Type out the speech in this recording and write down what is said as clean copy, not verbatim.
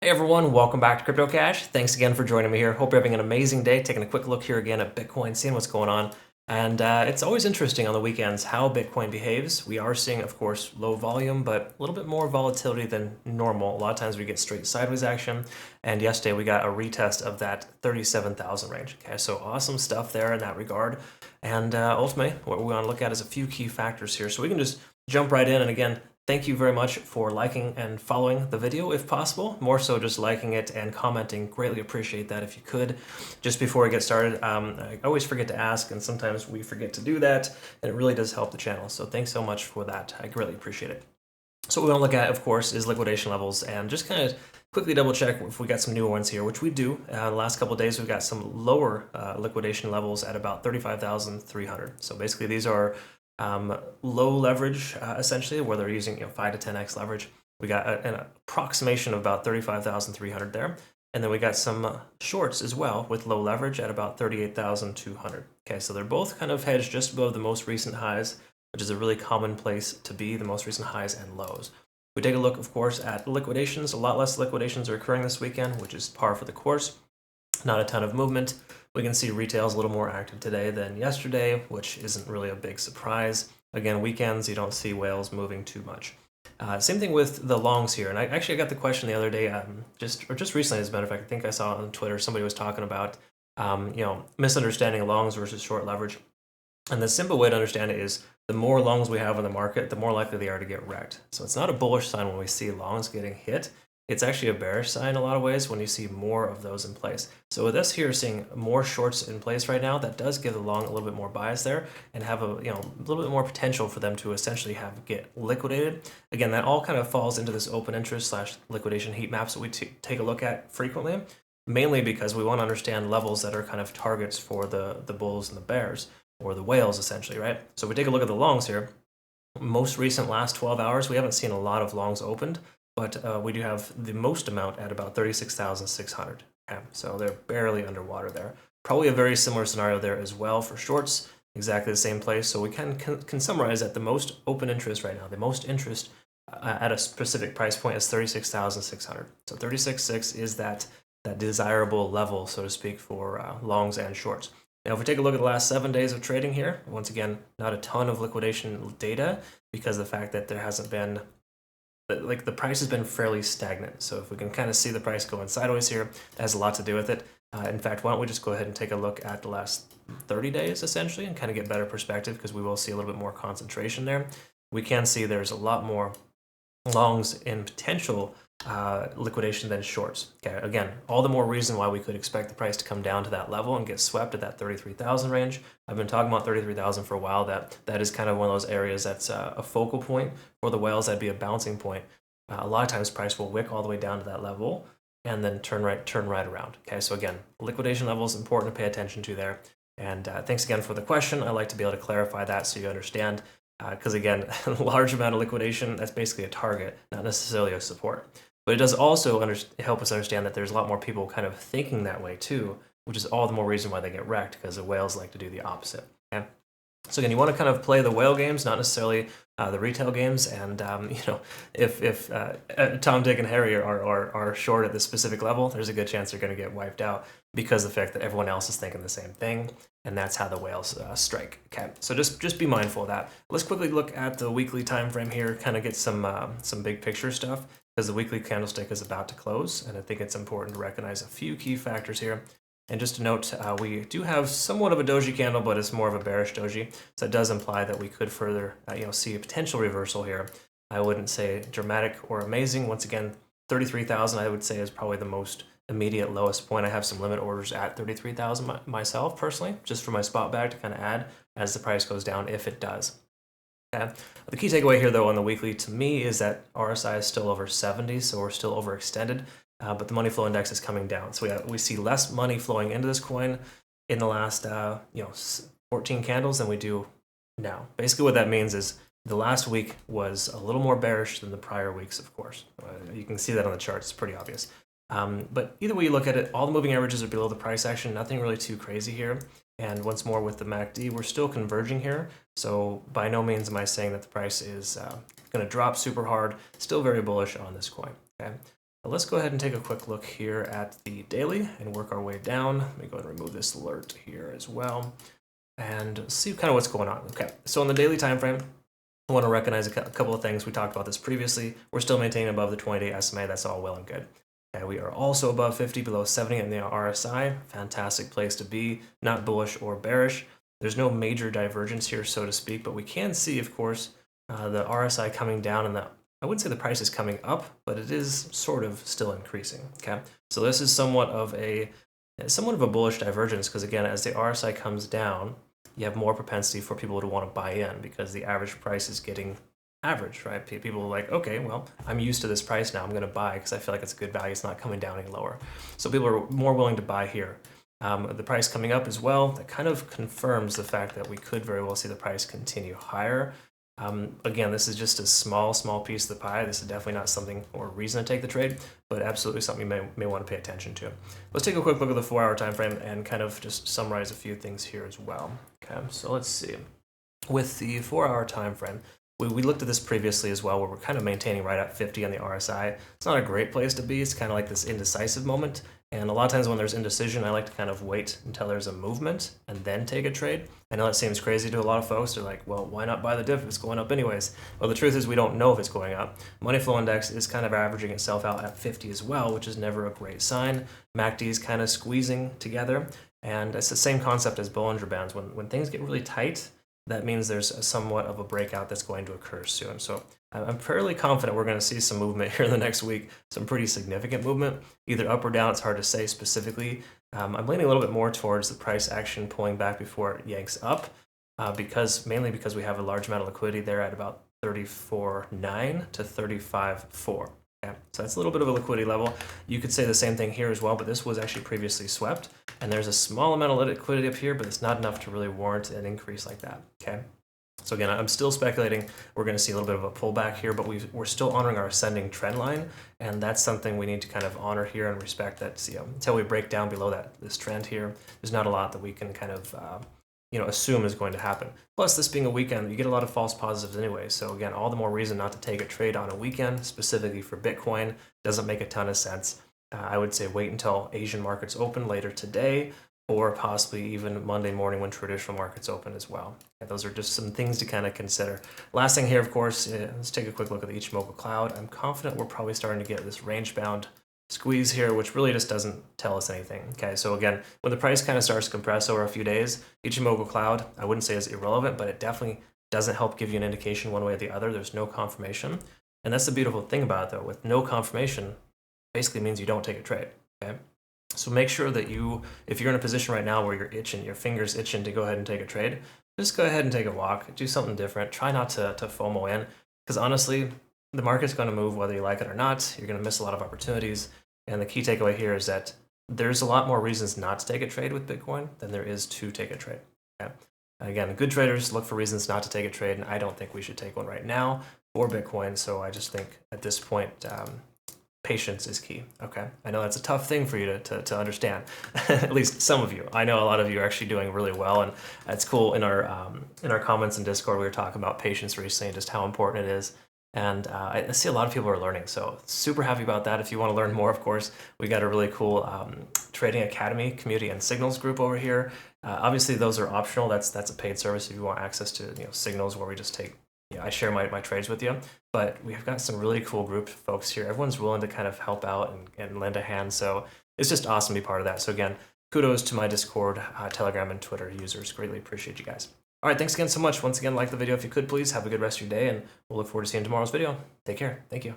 Hey everyone, welcome back to Crypto Cash. Thanks again for joining me here. Hope you're having an amazing day. Taking a quick look here again at Bitcoin, seeing what's going on. And it's always interesting on the weekends how Bitcoin behaves. We are seeing, of course, low volume, but a little bit more volatility than normal. A lot of times we get straight sideways action. And yesterday we got a retest of that 37,000 range. Okay, so awesome stuff there in that regard. And ultimately, what we want to look at is a few key factors here. So we can just jump right in. And again, thank you very much for liking and following the video if possible. More so just liking it and commenting. Greatly appreciate that if you could. Just before we get started, I always forget to ask, and sometimes we forget to do that, and it really does help the channel. So thanks so much for that. I greatly appreciate it. So what we want to look at, of course, is liquidation levels and just kind of quickly double check if we got some new ones here, which we do. The last couple of days, we've got some lower liquidation levels at about 35,300. So basically these are low leverage, essentially, where they're using 5 to 10x leverage. We got an approximation of about 35,300 there. And then we got some shorts as well with low leverage at about 38,200. Okay, so they're both kind of hedged just above the most recent highs, which is a really common place to be, the most recent highs and lows. We take a look, of course, at liquidations. A lot less liquidations are occurring this weekend, which is par for the course. Not a ton of movement. We can see retail is a little more active today than yesterday, which isn't really a big surprise. Again, weekends, you don't see whales moving too much. Same thing with the longs here. And I actually got the question the other day, just recently, as a matter of fact, I think I saw on Twitter, somebody was talking about, misunderstanding longs versus short leverage. And the simple way to understand it is the more longs we have in the market, the more likely they are to get wrecked. So it's not a bullish sign when we see longs getting hit. It's actually a bearish sign in a lot of ways when you see more of those in place. So with us here seeing more shorts in place right now, that does give the long a little bit more bias there and have a little bit more potential for them to essentially get liquidated. Again, that all kind of falls into this open interest / liquidation heat maps that we take a look at frequently, mainly because we want to understand levels that are kind of targets for the bulls and the bears, or the whales essentially, right? So if we take a look at the longs here, most recent last 12 hours, we haven't seen a lot of longs opened, but we do have the most amount at about 36,600. Okay? So they're barely underwater there. Probably a very similar scenario there as well for shorts, exactly the same place. So we can summarize that the most open interest right now, the most interest at a specific price point is 36,600. So 36.6 is that desirable level, so to speak, for longs and shorts. Now, if we take a look at the last 7 days of trading here, once again, not a ton of liquidation data because of the fact that there hasn't been, like, the price has been fairly stagnant. So if we can kind of see the price going sideways here, that has a lot to do with it. In fact, why don't we just go ahead and take a look at the last 30 days, essentially, and kind of get better perspective because we will see a little bit more concentration there. We can see there's a lot more longs in potential liquidation than shorts. Okay, again, all the more reason why we could expect the price to come down to that level and get swept at that 33,000 range. I've been talking about 33,000 for a while. That is kind of one of those areas that's a focal point for the whales. That'd be a bouncing point. A lot of times price will wick all the way down to that level and then turn right around. Okay, so again, liquidation level is important to pay attention to there. And thanks again for the question. I like to be able to clarify that so you understand. Because again, a large amount of liquidation, that's basically a target, not necessarily a support. But it does also help us understand that there's a lot more people kind of thinking that way too, which is all the more reason why they get wrecked, because the whales like to do the opposite. Okay? So again, you want to kind of play the whale games, not necessarily the retail games. And if Tom, Dick, and Harry are short at this specific level, there's a good chance they're going to get wiped out because of the fact that everyone else is thinking the same thing, and that's how the whales strike. Okay, so just be mindful of that. Let's quickly look at the weekly time frame here, kind of get some big picture stuff, because the weekly candlestick is about to close, and I think it's important to recognize a few key factors here. And just to note, we do have somewhat of a doji candle, but it's more of a bearish doji, so it does imply that we could further see a potential reversal here. I wouldn't say dramatic or amazing. Once again, 33,000 I would say is probably the most immediate lowest point. I have some limit orders at 33,000 myself personally, just for my spot bag to kind of add as the price goes down if it does. Okay. The key takeaway here, though, on the weekly to me is that RSI is still over 70, so we're still overextended, but the money flow index is coming down. So we see less money flowing into this coin in the last 14 candles than we do now. Basically, what that means is the last week was a little more bearish than the prior weeks, of course. You can see that on the charts. It's pretty obvious. But either way you look at it, all the moving averages are below the price action. Nothing really too crazy here. And once more with the MACD, we're still converging here. So by no means am I saying that the price is going to drop super hard. Still very bullish on this coin. Okay. Let's go ahead and take a quick look here at the daily and work our way down. Let me go ahead and remove this alert here as well and see kind of what's going on. Okay, so on the daily time frame, I want to recognize a couple of things. We talked about this previously. We're still maintaining above the 20-day SMA. That's all well and good. Okay, we are also above 50, below 70 in the RSI. Fantastic place to be, not bullish or bearish. There's no major divergence here, so to speak, but we can see, of course, the RSI coming down, and I wouldn't say the price is coming up, but it is sort of still increasing. Okay, so this is somewhat of a bullish divergence, because again, as the RSI comes down, you have more propensity for people to want to buy in because the average price is getting average, right? People are like, okay, well, I'm used to this price now. I'm going to buy because I feel like it's a good value. It's not coming down any lower. So people are more willing to buy here. The price coming up as well, that kind of confirms the fact that we could very well see the price continue higher. Again, this is just a small piece of the pie. This is definitely not something or reason to take the trade, but absolutely something you may want to pay attention to. Let's take a quick look at the 4-hour time frame and kind of just summarize a few things here as well. Okay, so let's see. With the 4-hour time frame, we looked at this previously as well, where we're kind of maintaining right at 50 on the RSI. It's not a great place to be. It's kind of like this indecisive moment. And a lot of times when there's indecision, I like to kind of wait until there's a movement and then take a trade. I know that seems crazy to a lot of folks. They're like, well, why not buy the dip if it's going up anyways? Well, the truth is we don't know if it's going up. Money flow index is kind of averaging itself out at 50 as well, which is never a great sign. MACD is kind of squeezing together. And it's the same concept as Bollinger Bands. When things get really tight, that means there's somewhat of a breakout that's going to occur soon. So I'm fairly confident we're going to see some movement here in the next week, some pretty significant movement, either up or down. It's hard to say specifically. I'm leaning a little bit more towards the price action pulling back before it yanks up, mainly because we have a large amount of liquidity there at about 34.9 to 35.4. Okay, so that's a little bit of a liquidity level. You could say the same thing here as well, but this was actually previously swept, and there's a small amount of liquidity up here, but it's not enough to really warrant an increase like that. Okay. So again, I'm still speculating we're going to see a little bit of a pullback here, but we're still honoring our ascending trend line, and that's something we need to kind of honor here and respect. That until we break down below this trend here, there's not a lot that we can kind of assume is going to happen. Plus, this being a weekend, you get a lot of false positives anyway. So again, all the more reason not to take a trade on a weekend, specifically for Bitcoin. Doesn't make a ton of sense. I would say wait until Asian markets open later today, or possibly even Monday morning when traditional markets open as well. And those are just some things to kind of consider. Last thing here, of course, let's take a quick look at the Ichimoku cloud. I'm confident we're probably starting to get this range-bound squeeze here, which really just doesn't tell us anything. Okay, so again, when the price kind of starts to compress over a few days, Ichimoku cloud, I wouldn't say is irrelevant, but it definitely doesn't help give you an indication one way or the other. There's no confirmation. And that's the beautiful thing about it, though. With no confirmation, basically means you don't take a trade. Okay. So make sure that if you're in a position right now where you're itching, your fingers itching to go ahead and take a trade, just go ahead and take a walk, do something different. Try not to FOMO in, because honestly, the market's going to move whether you like it or not. You're going to miss a lot of opportunities. And the key takeaway here is that there's a lot more reasons not to take a trade with Bitcoin than there is to take a trade. Okay? Again, good traders look for reasons not to take a trade, and I don't think we should take one right now for Bitcoin. So I just think at this point, patience is key. Okay, I know that's a tough thing for you to understand. At least some of you. I know a lot of you are actually doing really well, and it's cool. In our comments in Discord, we were talking about patience recently and just how important it is. And I see a lot of people are learning, so super happy about that. If you want to learn more, of course, we got a really cool Trading Academy community and signals group over here. Obviously, those are optional. That's a paid service if you want access to signals where we just take. I share my trades with you, but we've got some really cool group folks here. Everyone's willing to kind of help out and lend a hand, so it's just awesome to be part of that. So again, kudos to my Discord, Telegram, and Twitter users. Greatly appreciate you guys. All right, thanks again so much. Once again, like the video if you could, please. Have a good rest of your day, and we'll look forward to seeing tomorrow's video. Take care. Thank you.